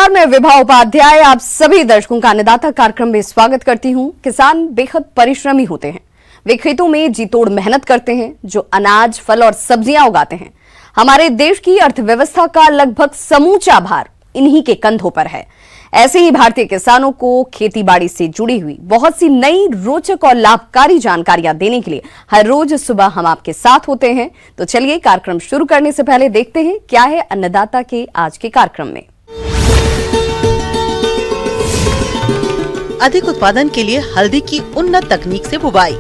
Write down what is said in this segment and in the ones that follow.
नमस्कार, मैं विभा उपाध्याय आप सभी दर्शकों का अन्नदाता कार्यक्रम में स्वागत करती हूं। किसान बेहद परिश्रमी होते हैं। वे खेतों में जी तोड़ मेहनत करते हैं, जो अनाज, फल और सब्जियां उगाते हैं। हमारे देश की अर्थव्यवस्था का लगभग समूचा भार इन्हीं के कंधों पर है। ऐसे ही भारतीय किसानों को खेती बाड़ी से जुड़ी हुई बहुत सी नई, रोचक और लाभकारी जानकारियां देने के लिए हर रोज सुबह हम आपके साथ होते हैं। तो चलिए, कार्यक्रम शुरू करने से पहले देखते हैं क्या है अन्नदाता के आज के कार्यक्रम में। अधिक उत्पादन के लिए हल्दी की उन्नत तकनीक से बुवाई।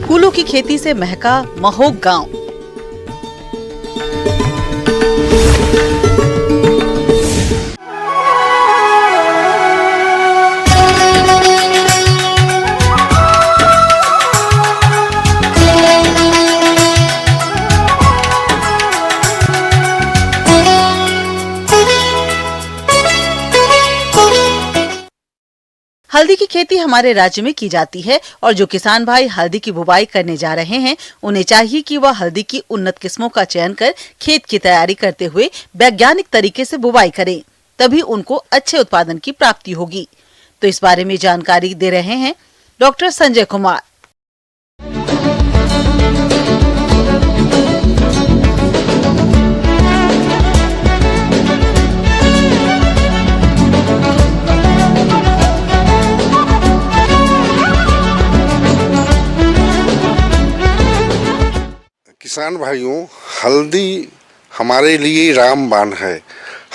फूलों की खेती से महका महोग गांव। हल्दी की खेती हमारे राज्य में की जाती है और जो किसान भाई हल्दी की बुवाई करने जा रहे हैं, उन्हें चाहिए कि वह हल्दी की उन्नत किस्मों का चयन कर खेत की तैयारी करते हुए वैज्ञानिक तरीके से बुवाई करें, तभी उनको अच्छे उत्पादन की प्राप्ति होगी। तो इस बारे में जानकारी दे रहे हैं डॉक्टर संजय कुमार। किसान भाइयों, हल्दी हमारे लिए रामबाण है।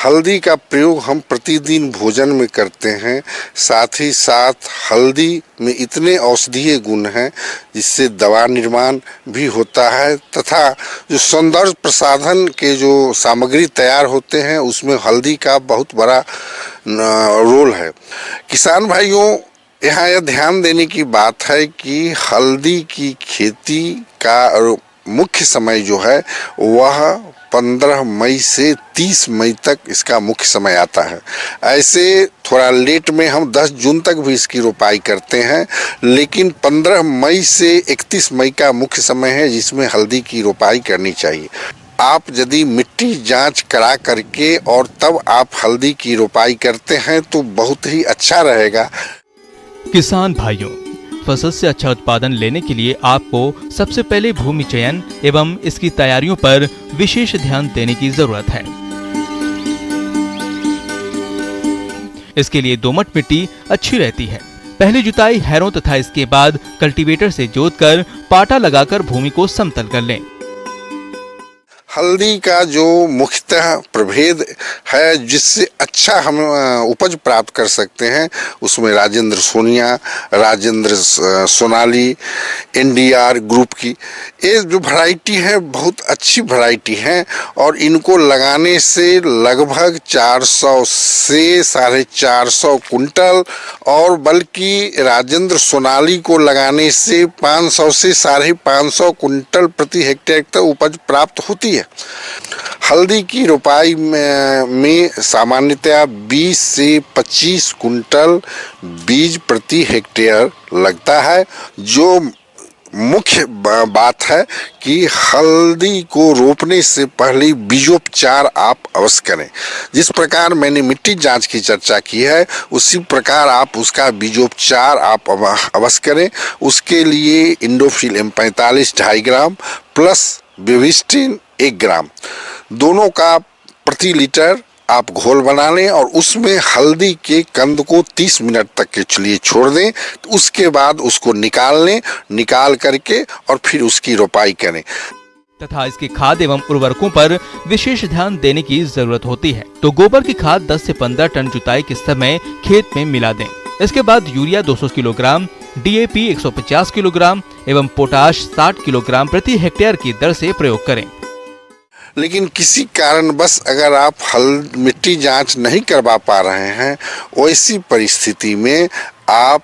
हल्दी का प्रयोग हम प्रतिदिन भोजन में करते हैं। साथ ही साथ हल्दी में इतने औषधीय गुण हैं जिससे दवा निर्माण भी होता है, तथा जो सौंदर्य प्रसाधन के जो सामग्री तैयार होते हैं उसमें हल्दी का बहुत बड़ा रोल है। किसान भाइयों, यहाँ यह ध्यान देने की बात है कि हल्दी की खेती का मुख्य समय जो है वह 15 मई से 30 मई तक इसका मुख्य समय आता है। ऐसे थोड़ा लेट में हम 10 जून तक भी इसकी रोपाई करते हैं, लेकिन 15 मई से 31 मई का मुख्य समय है जिसमें हल्दी की रोपाई करनी चाहिए। आप यदि मिट्टी जांच करा करके और तब आप हल्दी की रोपाई करते हैं तो बहुत ही अच्छा रहेगा। किसान भाइयों, फसल से अच्छा उत्पादन लेने के लिए आपको सबसे पहले भूमि चयन एवं इसकी तैयारियों पर विशेष ध्यान देने की जरूरत है। इसके लिए दोमट मिट्टी अच्छी रहती है। पहली जुताई हैरों तथा इसके बाद कल्टीवेटर से जोतकर पाटा लगाकर भूमि को समतल कर लें। हल्दी का जो मुख्यतः प्रभेद है जिससे अच्छा हम उपज प्राप्त कर सकते हैं उसमें राजेंद्र सोनिया, राजेंद्र सोनाली, एनडीआर ग्रुप की ये जो वैरायटी है बहुत अच्छी वैरायटी है और इनको लगाने से लगभग 400 से 450 कुंटल और बल्कि राजेंद्र सोनाली को लगाने से 500 से 550 कुंटल प्रति हेक्टेयर तक उपज प्राप्त होती है। हल्दी की रोपाई में सामान्यतया 20 से 25 कुंटल बीज प्रति हेक्टेयर लगता है। जो मुख्य बात है कि हल्दी को रोपने से पहले बीजोपचार आप अवश्य करें। जिस प्रकार मैंने मिट्टी जांच की चर्चा की है उसी प्रकार आप उसका बीजोपचार आप अवश्य करें। उसके लिए Indofil M45 2.5 gram plus Bavistin 1 ग्राम दोनों का प्रति लीटर आप घोल बना लें और उसमें हल्दी के कंद को 30 मिनट तक के लिए छोड़ दें। तो उसके बाद उसको निकाल लें, निकाल करके और फिर उसकी रोपाई करें। तथा इसकी खाद एवं उर्वरकों पर विशेष ध्यान देने की जरूरत होती है। तो गोबर की खाद 10 से 15 टन जुताई के समय खेत में मिला दें। इसके बाद यूरिया 200 किलोग्राम, DAP 150 किलोग्राम एवं पोटाश 60 किलोग्राम प्रति हेक्टेयर की दर से प्रयोग करें। लेकिन किसी कारणवश अगर आप मिट्टी जांच नहीं करवा पा रहे हैं, वैसी परिस्थिति में आप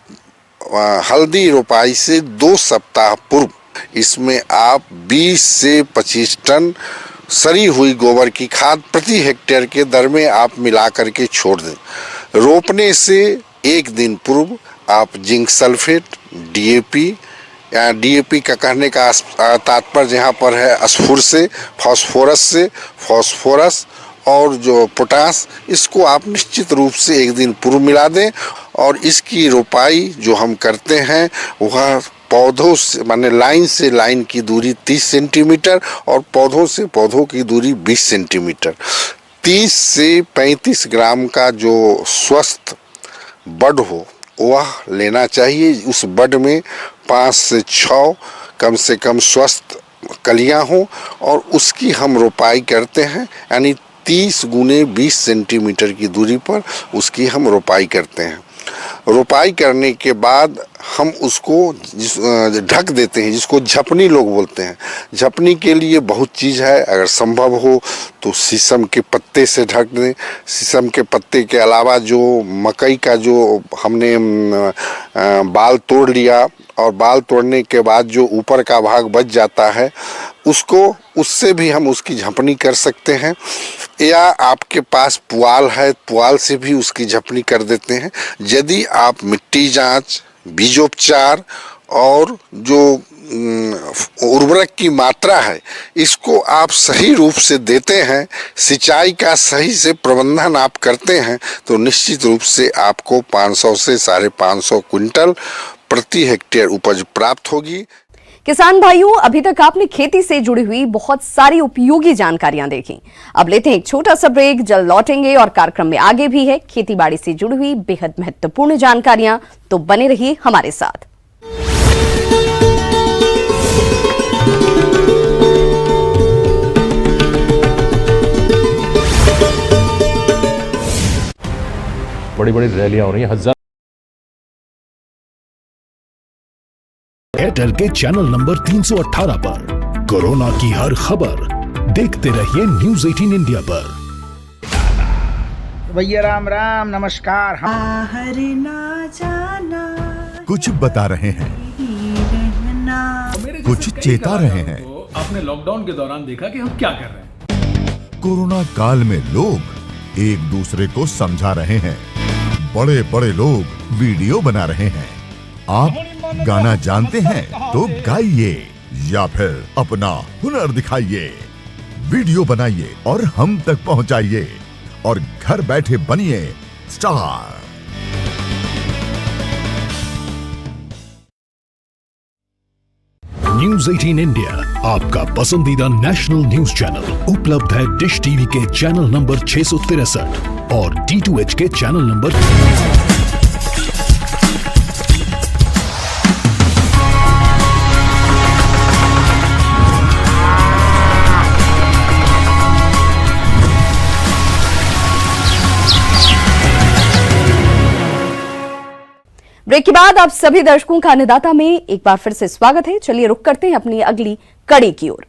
हल्दी रोपाई से 2 सप्ताह पूर्व इसमें आप 20 से 25 टन सड़ी हुई गोबर की खाद प्रति हेक्टेयर के दर में आप मिला करके छोड़ दें। रोपने से 1 दिन पूर्व आप जिंक सल्फेट, DAP या डीएपी का कहने का तात्पर्य यहाँ पर है स्फुर से, फास्फोरस और जो पोटास, इसको आप निश्चित रूप से एक दिन पूर्व मिला दें। और इसकी रोपाई जो हम करते हैं वह पौधों से माने लाइन से लाइन की दूरी 30 सेंटीमीटर और पौधों से पौधों की दूरी 20 सेंटीमीटर। 30 से 35 ग्राम का जो स्वस्थ बड हो वह लेना चाहिए। उस बड में 5 से 6 कम से कम स्वस्थ कलियां हों और उसकी हम रोपाई करते हैं, यानी 30 गुने 20 सेंटीमीटर की दूरी पर उसकी हम रोपाई करते हैं। रोपाई करने के बाद हम उसको ढक देते हैं, जिसको झपनी लोग बोलते हैं। झपनी के लिए बहुत चीज़ है, अगर संभव हो तो शीशम के पत्ते से ढक दें। शीशम के पत्ते के अलावा जो मकई का जो हमने बाल तोड़ लिया और बाल तोड़ने के बाद जो ऊपर का भाग बच जाता है उससे भी हम उसकी झपनी कर सकते हैं। या आपके पास पुआल है, पुआल से भी उसकी झपनी कर देते हैं। यदि आप मिट्टी जांच, बीजोपचार और जो उर्वरक की मात्रा है इसको आप सही रूप से देते हैं, सिंचाई का सही से प्रबंधन आप करते हैं, तो निश्चित रूप से आपको 500 से 550 क्विंटल प्रति हेक्टेयर उपज प्राप्त होगी। किसान भाइयों, अभी तक आपने खेती से जुड़ी हुई बहुत सारी उपयोगी जानकारियां देखी। अब लेते हैं एक छोटा सा ब्रेक, जल्द लौटेंगे और कार्यक्रम में आगे भी है खेती बाड़ी से जुड़ी हुई बेहद महत्वपूर्ण जानकारियां, तो बने रहिए हमारे साथ। बड़ी बड़ी रैलियां हो रही हैं, हजार एयरटेल के चैनल नंबर 318 पर कोरोना की हर खबर देखते रहिए न्यूज़ 18 इंडिया पर। भैया राम राम, नमस्कार। बाहर ना जाना, कुछ बता रहे हैं, कुछ चेता रहे हैं। आपने लॉकडाउन के दौरान देखा कि हम क्या कर रहे हैं। कोरोना काल में लोग एक दूसरे को समझा रहे हैं, बड़े बड़े लोग वीडियो बना रहे हैं। आप गाना जानते हैं तो गाइए या फिर अपना हुनर दिखाइए, वीडियो बनाइए और हम तक पहुंचाइए और घर बैठे बनिए स्टार। न्यूज़ 18 इंडिया आपका पसंदीदा नेशनल न्यूज चैनल उपलब्ध है डिश टीवी के चैनल नंबर 663 और D2H के चैनल नंबर ब्रेक के बाद आप सभी दर्शकों का अन्नदाता में एक बार फिर से स्वागत है। चलिए रुक करते हैं अपनी अगली कड़ी की ओर।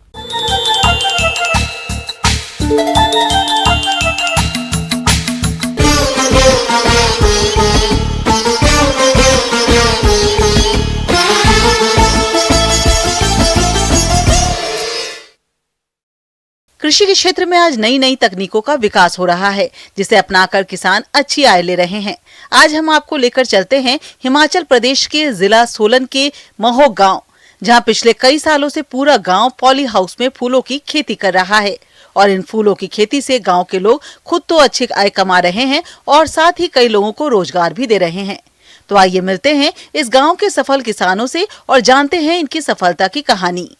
कृषि के क्षेत्र में आज नई नई तकनीकों का विकास हो रहा है, जिसे अपनाकर किसान अच्छी आय ले रहे हैं। आज हम आपको लेकर चलते हैं हिमाचल प्रदेश के जिला सोलन के महोग गांव, जहां पिछले कई सालों से पूरा गांव पॉली हाउस में फूलों की खेती कर रहा है। और इन फूलों की खेती से गांव के लोग खुद तो अच्छी आय कमा रहे हैं और साथ ही कई लोगों को रोजगार भी दे रहे हैं। तो आइए मिलते हैं इस गांव के सफल किसानों से और जानते हैं इनकी सफलता की कहानी।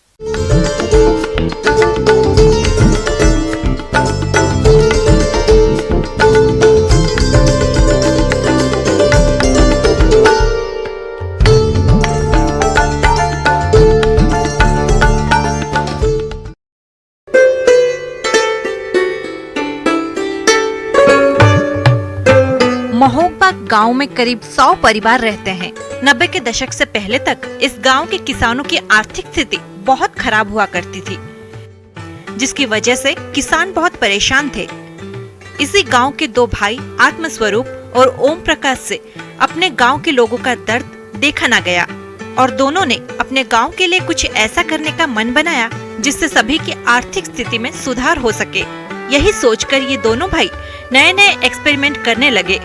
महोगबाग गांव में करीब 100 परिवार रहते हैं। 90 के दशक से पहले तक इस गांव के किसानों की आर्थिक स्थिति बहुत खराब हुआ करती थी, जिसकी वजह से किसान बहुत परेशान थे। इसी गांव के दो भाई आत्मस्वरूप और ओम प्रकाश से अपने गांव के लोगों का दर्द देखा न गया और दोनों ने अपने गांव के लिए कुछ ऐसा करने का मन बनाया जिससे सभी की आर्थिक स्थिति में सुधार हो सके। यही सोचकर ये दोनों भाई नए नए एक्सपेरिमेंट करने लगे।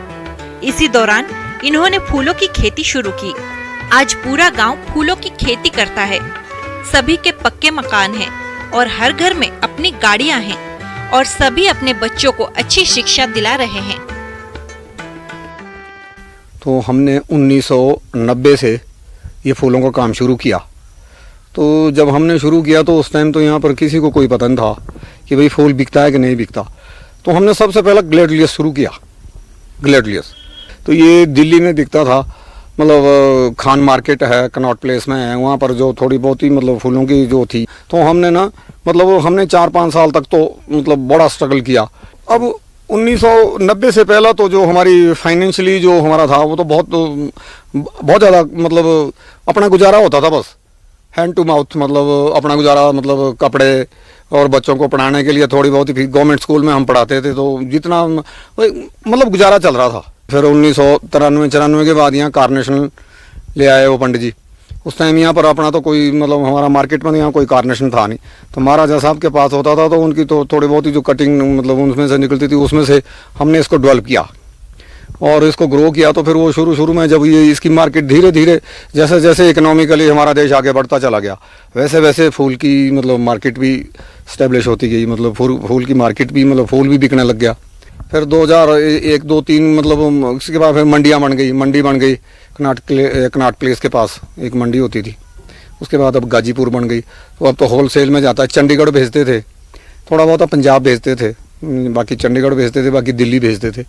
इसी दौरान इन्होंने फूलों की खेती शुरू की। आज पूरा गांव फूलों की खेती करता है। सभी के पक्के मकान हैं और हर घर में अपनी गाड़ियां हैं और सभी अपने बच्चों को अच्छी शिक्षा दिला रहे हैं। तो हमने 1990 से ये फूलों का काम शुरू किया। तो जब हमने शुरू किया तो उस टाइम तो यहाँ पर किसी को कोई पता नहीं था कि भाई फूल बिकता है कि नहीं बिकता। तो हमने सबसे पहले ग्लेडियस शुरू किया। ग्लेडियस तो ये दिल्ली में बिकता था, मतलब खान मार्केट है, कनॉट प्लेस में है, वहाँ पर जो थोड़ी बहुत ही मतलब फूलों की जो थी। तो हमने ना मतलब हमने 4-5 साल तक तो मतलब बड़ा स्ट्रगल किया। अब 1990 से पहला तो जो हमारी फाइनेंशियली जो हमारा था वो तो बहुत ज़्यादा मतलब अपना गुजारा होता था, बस हैंड टू माउथ, मतलब अपना गुजारा, मतलब कपड़े और बच्चों को पढ़ाने के लिए थोड़ी बहुत ही गवर्नमेंट स्कूल में हम पढ़ाते थे, तो जितना मतलब गुजारा चल रहा था। फिर 1993-94 के बाद यहाँ कार्नेशन ले आए वो पंडित जी। उस टाइम यहाँ पर अपना तो कोई मतलब हमारा मार्केट में यहाँ कोई कार्नेशन था नहीं, तो महाराजा साहब के पास होता था, तो उनकी तो थोड़ी बहुत ही जो कटिंग मतलब उसमें से निकलती थी, उसमें से हमने इसको डेवलप किया और इसको ग्रो किया। तो फिर वो शुरू में जब ये इसकी मार्केट धीरे धीरे जैसे जैसे इकोनॉमिकली हमारा देश आगे बढ़ता चला गया, वैसे वैसे फूल की मतलब मार्केट भी स्टेब्लिश होती गई, मतलब फूल की मार्केट भी मतलब फूल भी बिकने लग गया। फिर 2001, 2, 3 मतलब उसके बाद फिर मंडी बन गई। कनाट प्लेस के पास एक मंडी होती थी, उसके बाद अब गाजीपुर बन गई। तो अब तो होलसेल में जाता है। चंडीगढ़ भेजते थे, थोड़ा बहुत पंजाब भेजते थे, बाकी चंडीगढ़ भेजते थे, बाकी दिल्ली भेजते थे।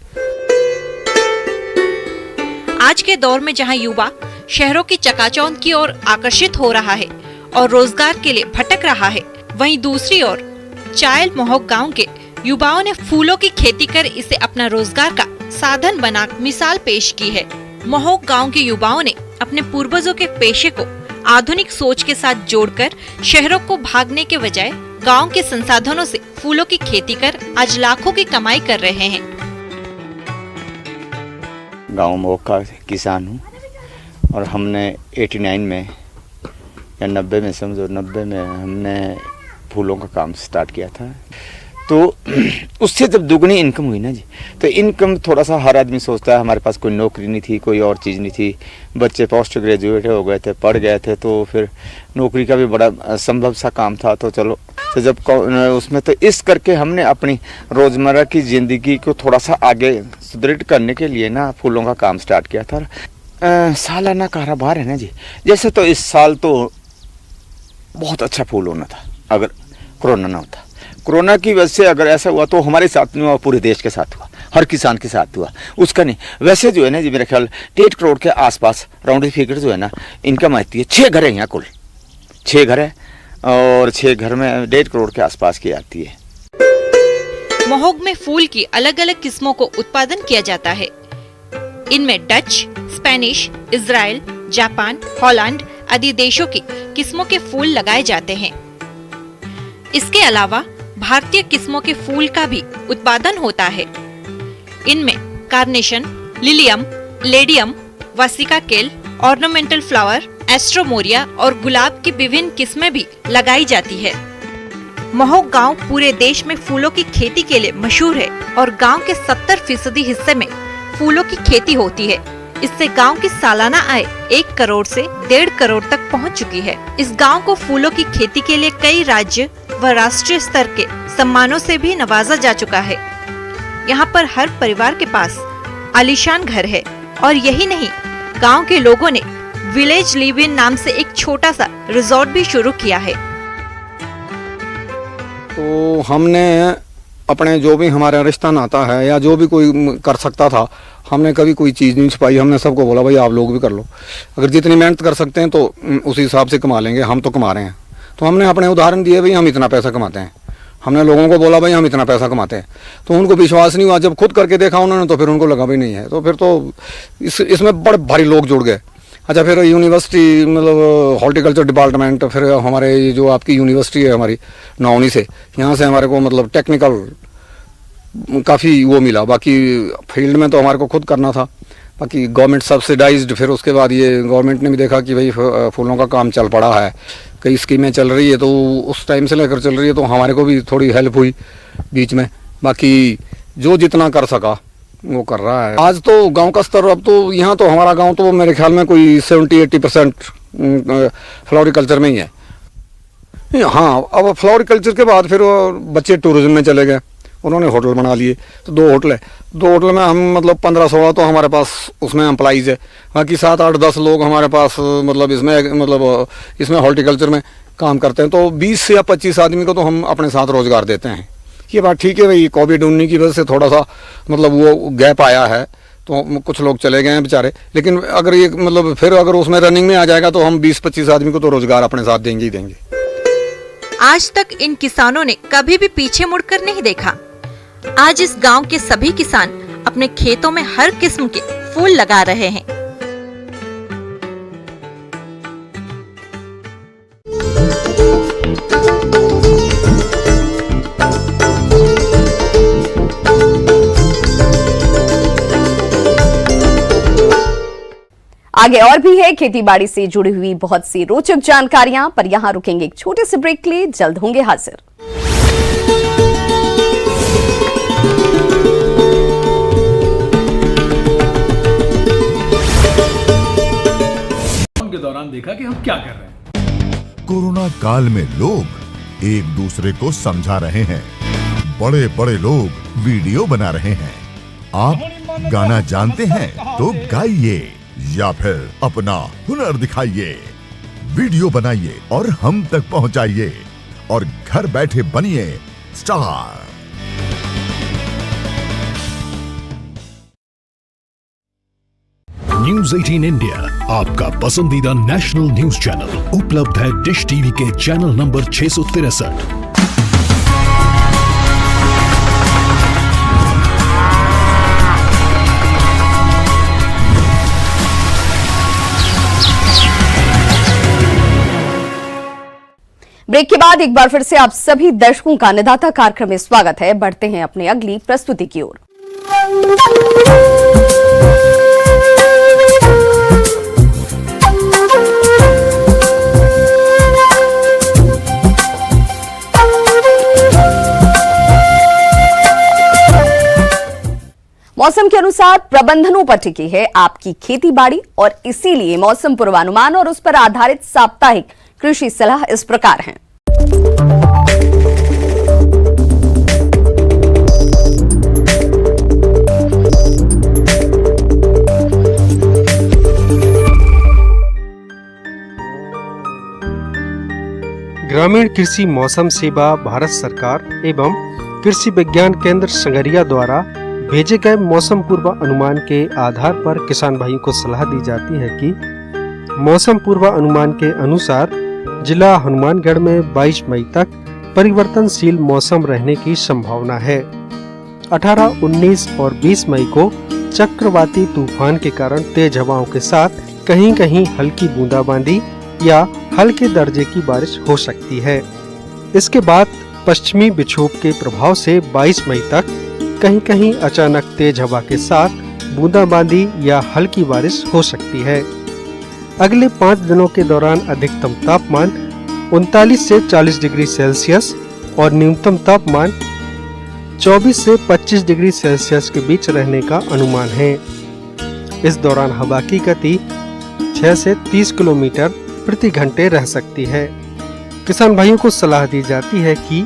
आज के दौर में जहां युवा शहरों की चकाचौंध की ओर आकर्षित हो रहा है और रोजगार के लिए भटक रहा है, वहीं दूसरी ओर चायल मोहक गांव के युवाओं ने फूलों की खेती कर इसे अपना रोजगार का साधन बना मिसाल पेश की है। मोहक गांव के युवाओं ने अपने पूर्वजों के पेशे को आधुनिक सोच के साथ जोड़कर शहरों को भागने के बजाय गांव के संसाधनों से फूलों की खेती कर आज लाखों की कमाई कर रहे हैं। गांव मोहक का किसान हूँ और हमने 89 में या 90 में समझो 90 में हमने फूलों का काम स्टार्ट किया था। तो उससे जब दुगनी इनकम हुई ना जी, तो इनकम थोड़ा सा हर आदमी सोचता है, हमारे पास कोई नौकरी नहीं थी, कोई और चीज़ नहीं थी, बच्चे पोस्ट ग्रेजुएट हो गए थे, पढ़ गए थे, तो फिर नौकरी का भी बड़ा संभव सा काम था। तो चलो तो जब उसमें तो इस करके हमने अपनी रोज़मर्रा की ज़िंदगी को थोड़ा सा आगे सुदृढ़ करने के लिए ना फूलों का काम स्टार्ट किया था। सालाना कारोबार है ना जी, जैसे तो इस साल तो बहुत अच्छा फूल होना था अगर कोरोना ना होता। कोरोना की वजह से अगर ऐसा हुआ तो हमारे साथ नहीं हुआ, पूरे देश के साथ हुआ, हर किसान के साथ हुआ, उसका नहीं। वैसे जो है ना जी, मेरे ख्याल 1.5 करोड़ के आसपास राउंड फिगर जो है ना इनकम आती है। 6 घर है यहाँ, कुल 6 घर है और 6 घर में 1.5 करोड़ के आसपास की आती है। मोहक में फूल की अलग अलग किस्मों को उत्पादन किया जाता है। इनमें Dutch, Spanish, Israel, Japan, Holland आदि देशों की किस्मों के फूल लगाए जाते हैं। इसके अलावा भारतीय किस्मों के फूल का भी उत्पादन होता है। इनमें कार्नेशन, लिलियम, लेडियम, वासिका केल, ऑर्नामेंटल फ्लावर, एस्ट्रोमोरिया और गुलाब की विभिन्न किस्में भी लगाई जाती है। मोहक गांव पूरे देश में फूलों की खेती के लिए मशहूर है और गांव के 70% हिस्से में फूलों की खेती होती है। इससे गांव की सालाना आय 1 करोड़ से 1.5 करोड़ तक पहुंच चुकी है। इस गांव को फूलों की खेती के लिए कई राज्य व राष्ट्रीय स्तर के सम्मानों से भी नवाजा जा चुका है। यहाँ पर हर परिवार के पास आलीशान घर है और यही नहीं, गांव के लोगों ने विलेज लिव इन नाम से एक छोटा सा रिजॉर्ट भी शुरू किया है। तो हमने अपने जो भी हमारा रिश्ता नाता है या जो भी कोई कर सकता था, हमने कभी कोई चीज़ नहीं छुपाई। हमने सबको बोला भाई आप लोग भी कर लो, अगर जितनी मेहनत कर सकते हैं तो उसी हिसाब से कमा लेंगे, हम तो कमा रहे हैं। तो हमने अपने उदाहरण दिए, भाई हम इतना पैसा कमाते हैं। हमने लोगों को बोला भाई हम इतना पैसा कमाते हैं, तो उनको विश्वास नहीं हुआ। जब खुद करके देखा उन्होंने तो फिर उनको लगा भी नहीं है। तो फिर तो इसमें बड़े भारी लोग जुड़ गए। अच्छा, फिर यूनिवर्सिटी मतलब हॉर्टिकल्चर डिपार्टमेंट, फिर हमारे ये जो आपकी यूनिवर्सिटी है हमारी नौनी से, यहाँ से हमारे को मतलब टेक्निकल काफ़ी वो मिला। बाकी फील्ड में तो हमारे को खुद करना था, बाकी गवर्नमेंट सब्सिडाइज्ड। फिर उसके बाद ये गवर्नमेंट ने भी देखा कि भाई फूलों का काम चल पड़ा है, कई स्कीमें चल रही है, तो उस टाइम से लेकर चल रही है, तो हमारे को भी थोड़ी हेल्प हुई बीच में। बाकी जो जितना कर सका वो कर रहा है। आज तो गांव का स्तर, अब तो यहाँ तो हमारा गांव तो मेरे ख्याल में कोई 70-80% फ्लोरिकल्चर में ही है। हाँ, अब फ्लोरिकल्चर के बाद फिर बच्चे टूरिज्म में चले गए, उन्होंने होटल बना लिए। तो 2 होटल है, 2 होटल में हम मतलब 15-16 तो हमारे पास उसमें एम्प्लॉइज़ है, बाकी 7-8-10 लोग हमारे पास मतलब इसमें हॉर्टिकल्चर में काम करते हैं। तो 20 या 25 आदमी को तो हम अपने साथ रोजगार देते हैं। ये बात ठीक है भाई, कोविड-19 की वजह से थोड़ा सा मतलब वो गैप आया है, तो कुछ लोग चले गए हैं बेचारे, लेकिन अगर ये मतलब फिर अगर उसमें रनिंग में आ जाएगा तो हम 20-25 आदमी को तो रोजगार अपने साथ देंगे ही देंगे। आज तक इन किसानों ने कभी भी पीछे मुड़कर नहीं देखा। आज इस गांव के सभी किसान अपने खेतों में हर किस्म के फूल लगा रहे हैं। आगे और भी है खेती बाड़ी से जुड़ी हुई बहुत सी रोचक जानकारियां, पर यहां रुकेंगे एक छोटे से ब्रेक के लिए, जल्द होंगे हाजिर। के दौरान देखा कि हम क्या कर रहे हैं। कोरोना काल में लोग एक दूसरे को समझा रहे हैं, बड़े बड़े लोग वीडियो बना रहे हैं। आप गाना जानते हैं तो गाइए या फिर अपना हुनर दिखाइए, वीडियो बनाइए और हम तक पहुंचाइए और घर बैठे बनिए स्टार। न्यूज़ 18 इंडिया आपका पसंदीदा नेशनल न्यूज चैनल उपलब्ध है डिश टीवी के चैनल नंबर 663। ब्रेक के बाद एक बार फिर से आप सभी दर्शकों का अन्नदाता कार्यक्रम में स्वागत है। बढ़ते हैं अपने अगली प्रस्तुति की ओर। मौसम के अनुसार प्रबंधनों पर टिकी है आपकी खेती बाड़ी, और इसीलिए मौसम पूर्वानुमान और उस पर आधारित साप्ताहिक कृषि सलाह इस प्रकार है। ग्रामीण कृषि मौसम सेवा भारत सरकार एवं कृषि विज्ञान केंद्र संगरिया द्वारा भेजे गए मौसम पूर्व अनुमान के आधार पर किसान भाइयों को सलाह दी जाती है कि मौसम पूर्व अनुमान के अनुसार जिला हनुमानगढ़ में 22 मई तक परिवर्तनशील मौसम रहने की संभावना है। 18, 19 और 20 मई को चक्रवाती तूफान के कारण तेज हवाओं के साथ कहीं कहीं हल्की बूंदाबांदी या हल्के दर्जे की बारिश हो सकती है। इसके बाद पश्चिमी विक्षोभ के प्रभाव से 22 मई तक कहीं कहीं अचानक तेज हवा के साथ बूंदाबांदी या हल्की बारिश हो सकती है। अगले 5 दिनों के दौरान अधिकतम तापमान 39 से 40 डिग्री सेल्सियस और न्यूनतम तापमान 24 से 25 डिग्री सेल्सियस के बीच रहने का अनुमान है। इस दौरान हवा की गति 6 से 30 किलोमीटर प्रति घंटे रह सकती है। किसान भाइयों को सलाह दी जाती है कि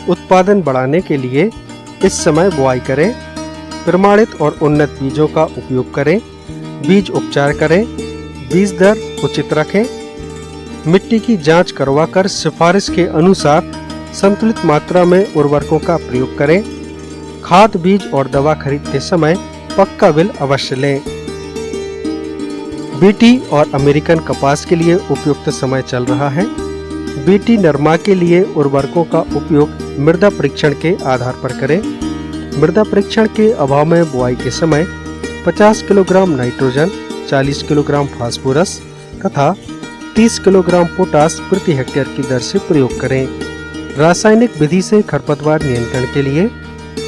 उत्पादन बढ़ाने के लिए इस समय बुआई करें, प्रमाणित और उन्नत बीजों का उपयोग करें, बीज उपचार करें, बीज दर उचित रखें, मिट्टी की जांच करवाकर सिफारिश के अनुसार संतुलित मात्रा में उर्वरकों का प्रयोग करें, खाद बीज और दवा खरीदते समय पक्का बिल अवश्य लें। बीटी और अमेरिकन कपास के लिए उपयुक्त समय चल रहा है। बीटी नरमा के लिए उर्वरकों का उपयोग मृदा परीक्षण के आधार पर करें। मृदा परीक्षण के अभाव में बुआई के समय 50 किलोग्राम नाइट्रोजन, 40 किलोग्राम फास्फोरस तथा 30 किलोग्राम पोटास प्रति हेक्टेयर की दर से प्रयोग करें। रासायनिक विधि से खरपतवार नियंत्रण के लिए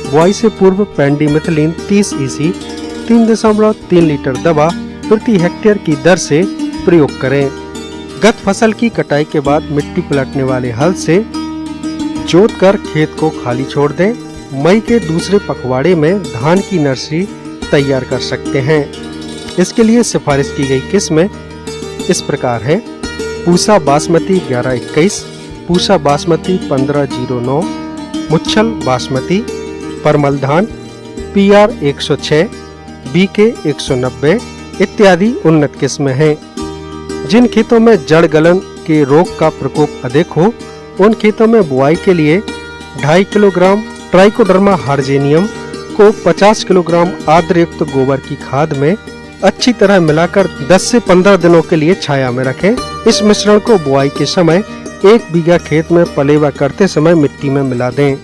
बुआई से पूर्व पेंडिमिथलिन 30 EC 3.3 लीटर दवा प्रति हेक्टेयर की दर से प्रयोग करें। गत फसल की कटाई के बाद मिट्टी पलटने वाले हल से जोतकर खेत को खाली छोड़ दें। मई के दूसरे पखवाड़े में धान की नर्सरी तैयार कर सकते हैं। इसके लिए सिफारिश की गई किस्में इस प्रकार है: पूसा बासमती 1121, पूसा बासमती 1509, मुच्छल बासमती, परमल धान, PR 106, BK 190 इत्यादि उन्नत किस्में हैं। जिन खेतों में जड़ गलन के रोग का प्रकोप अधिक हो, उन खेतों में बुआई के लिए 2.5 किलोग्राम ट्राइकोडर्मा हार्जेनियम को 50 किलोग्राम आद्रयुक्त गोबर की खाद में अच्छी तरह मिलाकर 10 से 15 दिनों के लिए छाया में रखें। इस मिश्रण को बुआई के समय 1 बीघा खेत में पलेवा करते समय मिट्टी में मिला दें।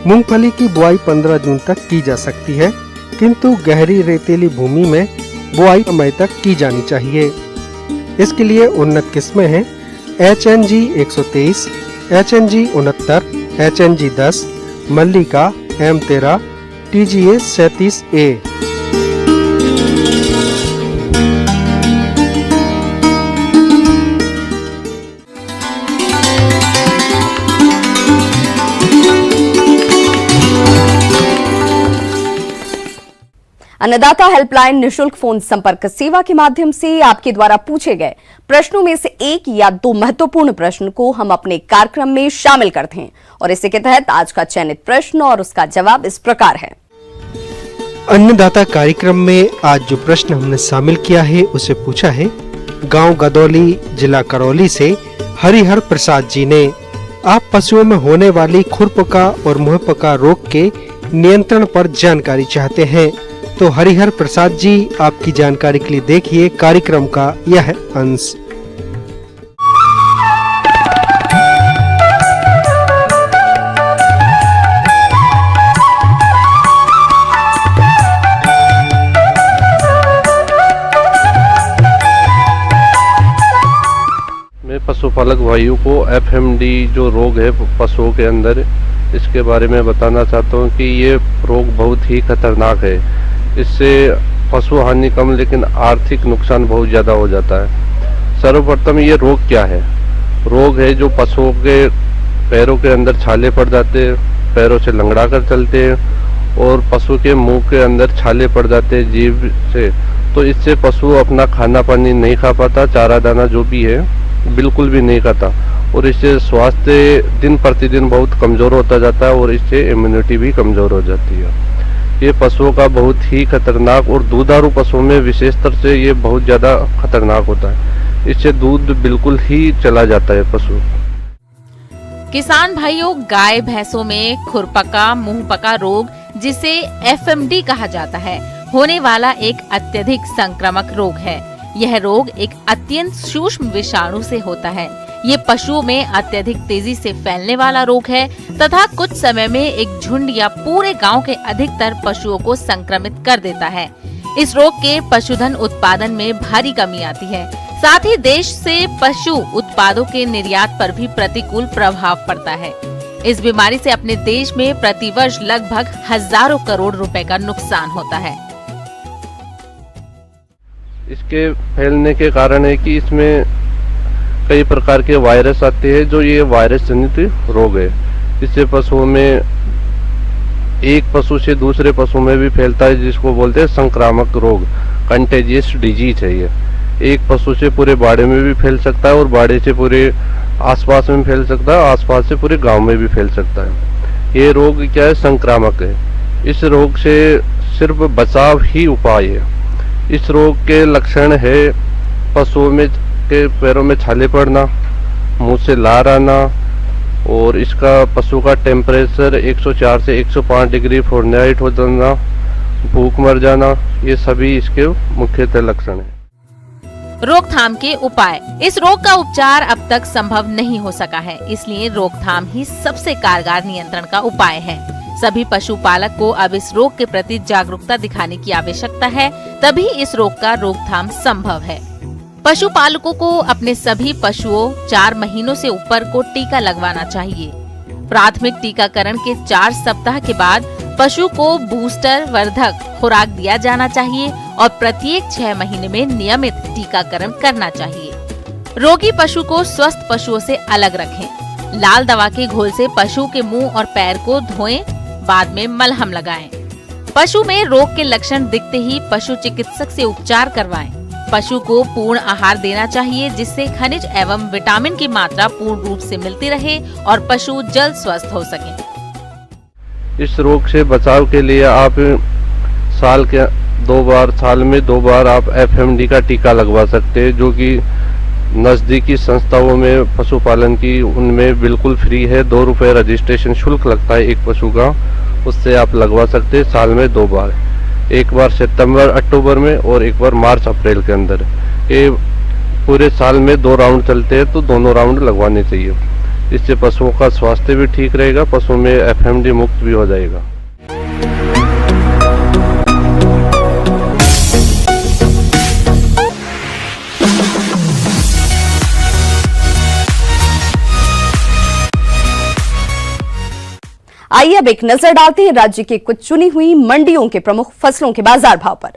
मूंगफली की बुआई 15 जून तक की जा सकती है, किंतु गहरी रेतीली भूमि में बुआई मई तक की जानी चाहिए। इसके लिए उन्नत किस्में हैं HNG 123, HNG 69, HNG 10, मल्लिका M13, TGA 37A। अन्नदाता हेल्पलाइन निशुल्क फोन संपर्क सेवा के माध्यम से आपके द्वारा पूछे गए प्रश्नों में से 1 या 2 महत्वपूर्ण प्रश्न को हम अपने कार्यक्रम में शामिल करते हैं और इसी के तहत आज का चयनित प्रश्न और उसका जवाब इस प्रकार है। अन्नदाता कार्यक्रम में आज जो प्रश्न हमने शामिल किया है उसे पूछा है गांव गदौली, जिला करौली से हरिहर प्रसाद जी ने। आप पशुओं में होने वाली खुरपका और मुंहपका रोग के नियंत्रण पर जानकारी चाहते हैं, तो हरिहर प्रसाद जी आपकी जानकारी के लिए देखिए कार्यक्रम का यह अंश। मैं पशुपालक भाइयों को FMD जो रोग है पशुओं के अंदर, इसके बारे में बताना चाहता हूँ कि ये रोग बहुत ही खतरनाक है। इससे पशु हानि कम लेकिन आर्थिक नुकसान बहुत ज़्यादा हो जाता है। सर्वप्रथम ये रोग क्या है? रोग है जो पशुओं के पैरों के अंदर छाले पड़ जाते हैं, पैरों से लंगड़ा कर चलते हैं और पशु के मुंह के अंदर छाले पड़ जाते हैं जीभ से। तो इससे पशु अपना खाना पानी नहीं खा पाता, चारा दाना जो भी है बिल्कुल भी नहीं खाता और इससे स्वास्थ्य दिन प्रतिदिन बहुत कमज़ोर होता जाता है और इससे इम्यूनिटी भी कमज़ोर हो जाती है। ये पशुओं का बहुत ही खतरनाक और दूधारू पशुओं में विशेषतर से ये बहुत ज़्यादा खतरनाक होता है। इससे दूध बिल्कुल ही चला जाता है पशु। किसान भाइयों, गाय भैंसों में खुरपका मुंहपका रोग जिसे FMD कहा जाता है होने वाला एक अत्यधिक संक्रामक रोग है। यह रोग एक अत्यंत सूक्ष्म विषाणु से होता है। ये पशुओं में अत्यधिक तेजी से फैलने वाला रोग है तथा कुछ समय में एक झुंड या पूरे गांव के अधिकतर पशुओं को संक्रमित कर देता है। इस रोग के पशुधन उत्पादन में भारी कमी आती है। साथ ही देश से पशु उत्पादों के निर्यात पर भी प्रतिकूल प्रभाव पड़ता है। इस बीमारी से अपने देश में प्रतिवर्ष लगभग हजारों करोड़ रुपए का नुकसान होता है। इसके फैलने के कारण है कि इसमें कई प्रकार के वायरस आते हैं जो ये वायरस जनित रोग है। इससे पशुओं में एक पशु से दूसरे पशु में भी फैलता है, जिसको बोलते हैं संक्रामक रोग, कंटेजियस डिजीज है। ये एक पशु से पूरे बाड़े में भी फैल सकता है और बाड़े से पूरे आसपास में फैल सकता है, आसपास से पूरे गांव में भी फैल सकता है। ये रोग क्या है? संक्रामक है। इस रोग से सिर्फ बचाव ही उपाय है। इस रोग के लक्षण है पशुओं में के पैरों में छाले पड़ना, मुंह से लार आना और इसका पशु का टेम्परेचर 104 से 105 डिग्री फ़ारेनहाइट हो जाना, भूख मर जाना, ये सभी इसके मुख्यतः लक्षण हैं। रोकथाम के उपाय। इस रोग का उपचार अब तक संभव नहीं हो सका है, इसलिए रोकथाम ही सबसे कारगर नियंत्रण का उपाय है। सभी पशुपालक को अब इस रोग के प्रति जागरूकता दिखाने की आवश्यकता है, तभी इस रोग का रोकथाम संभव है। पशुपालकों को अपने सभी पशुओं 4 महीनों से ऊपर को टीका लगवाना चाहिए। प्राथमिक टीकाकरण के 4 सप्ताह के बाद पशु को बूस्टर वर्धक खुराक दिया जाना चाहिए और प्रत्येक 6 महीने में नियमित टीकाकरण करना चाहिए। रोगी पशु को स्वस्थ पशुओं से अलग रखें। लाल दवा के घोल से पशु के मुंह और पैर को धोएं, बाद में मलहम लगाएं। पशु में रोग के लक्षण दिखते ही पशु चिकित्सक से उपचार करवाएं। पशु को पूर्ण आहार देना चाहिए जिससे खनिज एवं विटामिन की मात्रा पूर्ण रूप से मिलती रहे और पशु जल्द स्वस्थ हो सके। इस रोग से बचाव के लिए आप साल में 2 बार आप FMD का टीका लगवा सकते हैं, जो कि नजदीकी संस्थाओं में पशुपालन की उनमें बिल्कुल फ्री है। 2 रुपए रजिस्ट्रेशन शुल्क लगता है एक पशु का, उससे आप लगवा सकते हैं साल में 2 बार, एक बार सितंबर अक्टूबर में और एक बार मार्च अप्रैल के अंदर। ये पूरे साल में 2 राउंड चलते हैं तो दोनों राउंड लगवाने चाहिए। इससे पशुओं का स्वास्थ्य भी ठीक रहेगा, पशुओं में FMD मुक्त भी हो जाएगा। आइए अब एक नजर डालते हैं राज्य की कुछ चुनी हुई मंडियों के प्रमुख फसलों के बाजार भाव पर।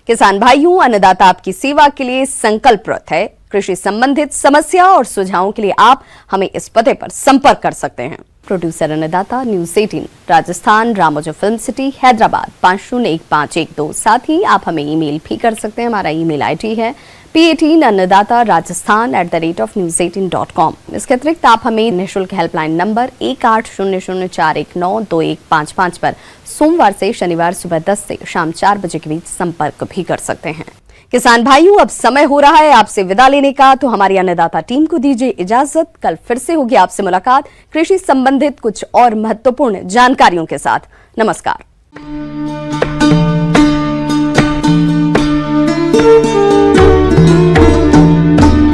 किसान भाइयों, अन्नदाता आपकी सेवा के लिए संकल्परत है। कृषि संबंधित समस्या और सुझावों के लिए आप हमें इस पते पर संपर्क कर सकते हैं। प्रोड्यूसर अन्नदाता, news 18 Rajasthan, Ramoji film city, Hyderabad 501512। साथ ही आप हमें ईमेल भी कर सकते हैं। हमारा ईमेल ID है p18annadatarajasthan@news18.com। इसके अतिरिक्त आप हमें निःशुल्क हेल्पलाइन नंबर 180041922155 पर सोमवार से शनिवार सुबह 10 से शाम 4 बजे के बीच संपर्क भी कर सकते हैं। किसान भाइयों, अब समय हो रहा है आपसे विदा लेने का, तो हमारी अन्नदाता टीम को दीजिए इजाजत। कल फिर से होगी आपसे मुलाकात कृषि संबंधित कुछ और महत्वपूर्ण जानकारियों के साथ। नमस्कार।